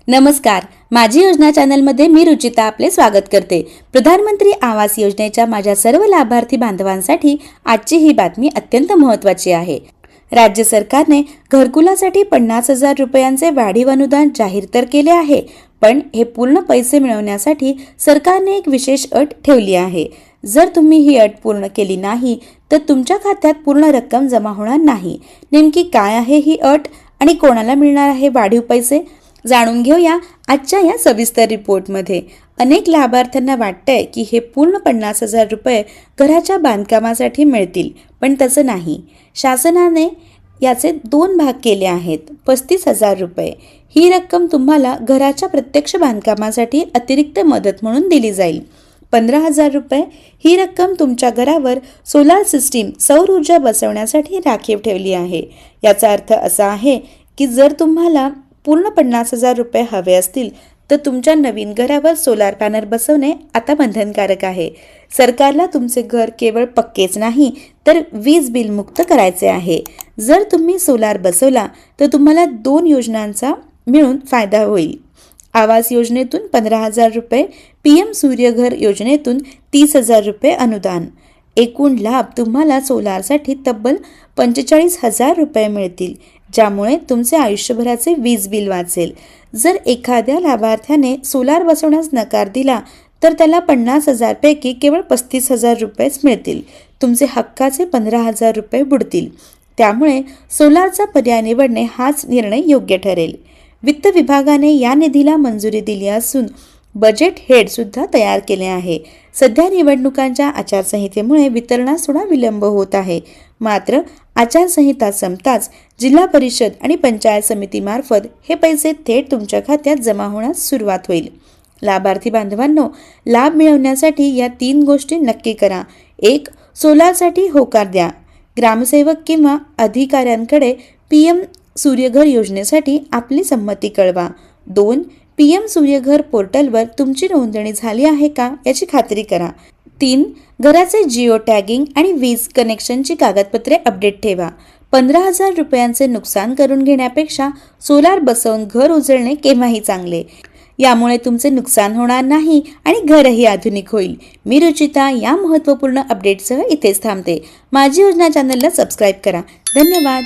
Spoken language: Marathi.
नमस्कार, माझी योजना चॅनलमध्ये मी रुचिता आपले स्वागत करते। प्रधानमंत्री आवास योजनेच्या माझ्या सर्व लाभार्थी बांधवांसाठी आजची ही बातमी अत्यंत महत्त्वाची आहे। राज्य सरकारने घरकुलासाठी 50,000 रुपयांचे वाढीव अनुदान जाहीर तर केले आहे, पण हे पूर्ण पैसे मिळवण्यासाठी सरकारने एक विशेष अट ठेवली आहे। जर तुम्ही ही अट पूर्ण केली नाही तर तुमच्या खात्यात पूर्ण रक्कम जमा होणार नाही। नेमकी काय आहे ही अट आणि कोणाला मिळणार आहे वाढीव पैसे, जाणून घेऊया आजच्या या सविस्तर रिपोर्टमध्ये। अनेक लाभार्थ्यांना वाटतंय की हे पूर्ण 50,000 रुपये घराच्या बांधकामासाठी मिळतील, पण तसं नाही। शासनाने याचे 2 भाग केले आहेत। 35,000 रुपये ही रक्कम तुम्हाला घराच्या प्रत्यक्ष बांधकामासाठी अतिरिक्त मदत म्हणून दिली जाईल। 15,000 रुपये ही रक्कम तुमच्या घरावर सोलार सिस्टीम सौर ऊर्जा बसवण्यासाठी राखीव ठेवली आहे। याचा अर्थ असा आहे की जर तुम्हाला पूर्ण 50,000 रुपये हवे असतील तर तुमच्या नवीन घरावर सोलार पॅनल बसवणे आता बंधनकारक आहे। सरकारला तुमचे घर केवळ पक्केच नाही तर वीज बिल मुक्त करायचे आहे। जर तुम्ही सोलार बसवला तर तुम्हाला 2 योजनांचा मिळून फायदा होईल। आवास योजनेतून 15,000 रुपये, PM सूर्यघर योजनेतून 30,000 रुपये अनुदान। एकूण लाभ तुम्हाला सोलारसाठी तब्बल 45,000 रुपये मिळतील, ज्यामुळे तुमचे आयुष्यभराचे वीज बिल वाचेल। जर एखाद्या लाभार्थ्याने सोलार बसवण्यास नकार दिला तर त्याला 50,000 पैकी केवळ 35,000 रुपयेच मिळतील। तुमचे हक्काचे 15,000 रुपये बुडतील। त्यामुळे सोलारचा पर्याय निवडणे हाच निर्णय योग्य ठरेल। वित्त विभागाने या निधीला मंजुरी दिली असून बजेट हेड सुद्धा तयार केले आहे। सध्या निवडणुकांच्या आचारसंहितेमुळे वितरणास थोडा विलंब होत आहे, मात्र आचारसंहिता संपताच जिल्हा परिषद आणि पंचायत समितीमार्फत हे पैसे थेट तुमच्या खात्यात जमा होण्यास सुरुवात होईल। लाभार्थी बांधवांनो, लाभ मिळवण्यासाठी या 3 गोष्टी नक्की करा। 1. सोलारसाठी होकार द्या। ग्रामसेवक किंवा अधिकाऱ्यांकडे PM सूर्यघर योजनेसाठी आपली संमती कळवा। 2. PM सूर्यघर पोर्टलवर तुमची नोंदणी झाली आहे का याची खात्री करा। 3. घराचे जिओ टॅगिंग आणि वीज कनेक्शनची कागदपत्रे अपडेट ठेवा। 15,000 रुपयांचे नुकसान करून घेण्यापेक्षा सोलार बसवून घर उजळणे केव्हाही चांगले। यामुळे तुमचे नुकसान होणार नाही आणि घरही आधुनिक होईल। मी रुचिता या महत्त्वपूर्ण अपडेटसह इथेच थांबते। माझी योजना चॅनलला सबस्क्राईब करा। धन्यवाद।